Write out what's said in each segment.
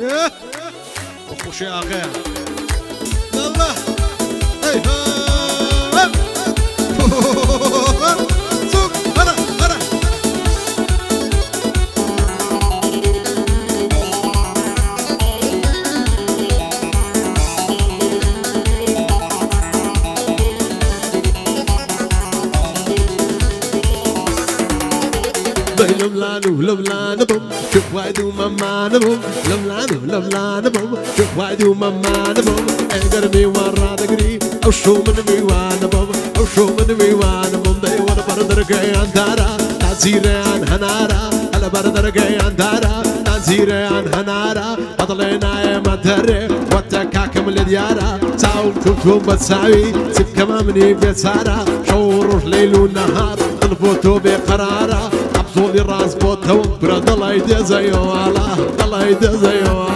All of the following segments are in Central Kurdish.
وخوشي اغير يلا هي سوق هلا هلا لملانو بوم شوف وايدو مامانو بوم لملانو بوم شوف وايدو مامانو بوم اقربي ورا دقري او شو من ميوان بوم او شو من ميوان بوم داي وانا بردر قيان دارا نازيري عن هنارا انا بردر قيان دارا نازيري عن هنارا بطلينا يا مدري واتكاكم لديارا ساوم شوفهم بتساوي سيب كمامني بيسارا شوروش ليل ونهار الفوتو بقرارا صولي راس بوتو برد الله يجزيه الله يجزيه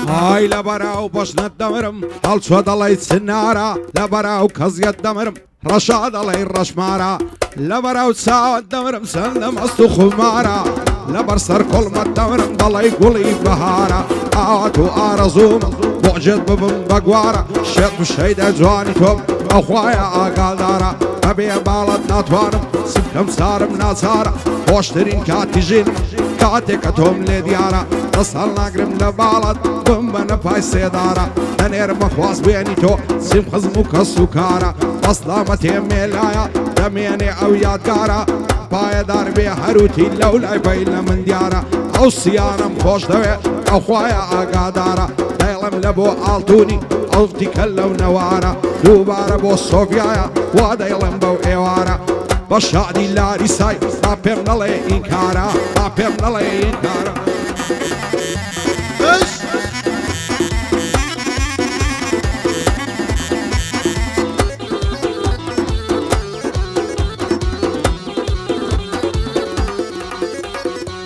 هاي لبراو بشنا الدمرم هالشود الله يتسنارا لبراو كزي الدمرم رشاد الله يرشمارا لبراو ساعة الدمرم سلم أصو خمارا لبرسر كل ما الدمرم ضل يقولي بهارا آتو آرزوم معجد ببن بقوارا شيط مشيدة جواني توم أخوايا آقال دارا أبي بالد ناتوانم سبكم سارم ناسارا خوشترين كاتي جينم كاتي كتوم لديارا رسال نقرم لبالد بمبن باي سيدارا تنير مخواص بيني تو سيم خزموك السكارا بصلامتي ميلايا دميني أو يادقارا پایدار به هروتی لولای بیل من دیارا او سیانم خوش دوی او خوایا آگادارا دیلم لبو آلتونی او تکلو نوارا دوباره بو صوفیایا و دیلم بو ایوارا بشادی لاری سای ما پیم نلی اینکارا ما پیم نلی اینکارا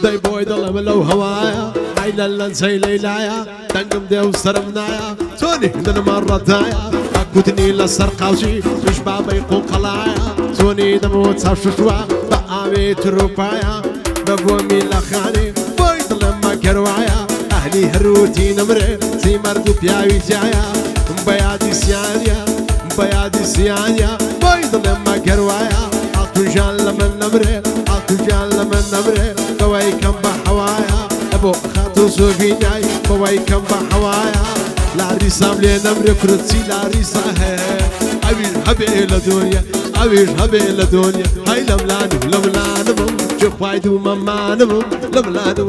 داي بوي ضلم لو هوايا عيلا لنسي ليلايا تنقم ديو سرمنايا توني دن مرة دايا اكوتني لسرقاوشي مش بابا يقون قلايا توني دموت ساشوشوا بقامي تروبايا ببومي لخاني بوي ضلم ما كروايا اهلي هروتي نمري زي مردو بياوي جايا مبيادي سيانيا مبيادي سيانيا بوي ضلم ما كروايا عطوشان لمن نمري عطوشان لمن نمري بواي كم بحوايا ابو خاتو سوفيناي بواي كم بحوايا لا ريسام لي نمري كرتسي لا ريسا هي عبير هبي لدنيا عبير هبي لدنيا هاي لملانو بوم شوف وايدو مامانو بوم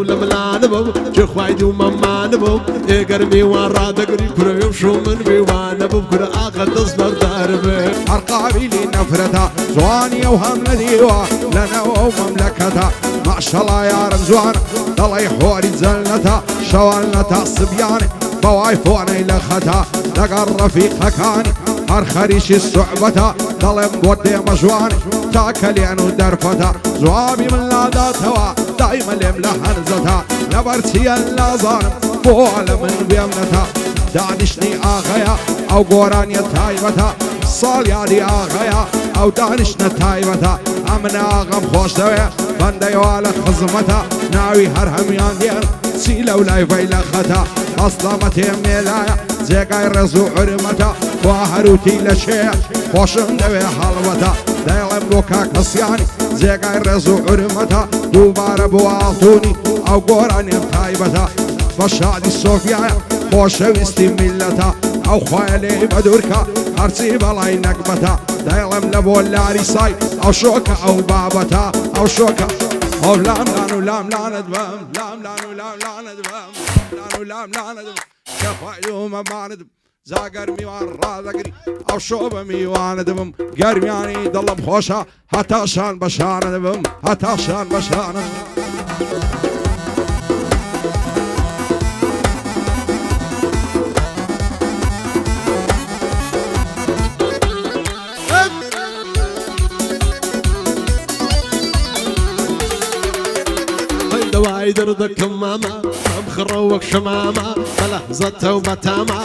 لملانو بوم شوف وايدو مامانو بوم اقرمي ورا دقري كرة يمشو من بيوانا بوم كرة اخر تصدر داربي ارقامي لي نفرتها زواني وهم لديوة لنا ومملكتها ما شاء الله يا رمزوان ضلي حوري زلتها شوالنتها صبياني بواي فوني لختها لقى الرفيق هكاني هرخريش الصعبتها ضلي مودي مجواني تاكلين ودرفتها زوابي من لاداتها دايما لملا هنزتها نبرتي اللازان بولا من بيمنتها دانشني آغايا او قوراني تايبتها صاليادي آغايا او دانشنا تايبتها امن آغم خوش دوية بندي والا خزمتها ناوي هرهميان دير سيلو لاي فيلختها اصلامتي ميلايا زيقاي رزو عرمتها واهروتي لشيء خوشم دوية حلوتها دايلم بوكا كسياني زيقاي رزو عرمتها دوباره بوالتوني او قوراني تايبتها بشادي صوفيايا خوشويستي ملتها او خوالي بدوركا هرسي بلاي نقبتها دايلم لبو اللاري ساي او شوكا او بابتها او شوكا او لام لانو لام لانو دبام لام لانو لام لانو دبام لانو لام لانو دبام شفايو ما ندم زاقر ميوان رادقري او شوبة ميوان دبم قرمياني ضلم خوشا حتى شان بشان دبم حتى شان بشان دواعي دردك ماما بخروك شمامة بلحظة توبة تامة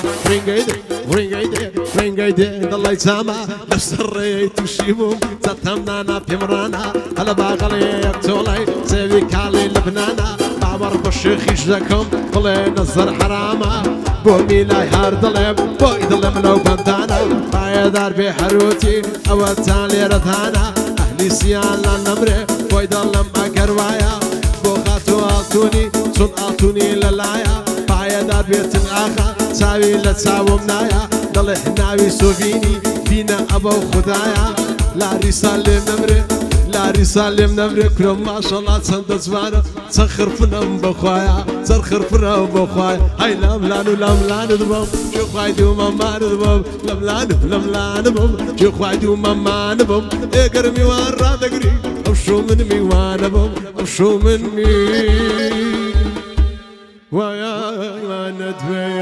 رينجيدي الله يسامة نفس الريت وشيموم ستمنانا في مرانا هلا باغلي يقتولي سيبي كالي لبنانا بعمر بالشيخ يشزكم بلي نزر حرامة بومي لا يهار ظلم بوي ظلم لو بنتانا بايا دار بحروتي او التالي رثانا اهلي سيان لنمري بوي ظلم اقروايا بوغاتو التوني صن التوني للايا بايا دار بيت الاخا ساوي لتساومنايا ضل حناوي سوفيني فينا ابو خدايا لا رسالة نمري لا رسالة نمري كلهم ما شاء الله تصند زمانه تسخر فنم بخوايا تسخر فنم بخوايا هاي لملانو دبم شو خوايدو مامان دبم لملانو دبم شو خوايدو مامان دبم اقرمي وارا دقري امشو من مي وانا بم امشو من مي ويا ندوي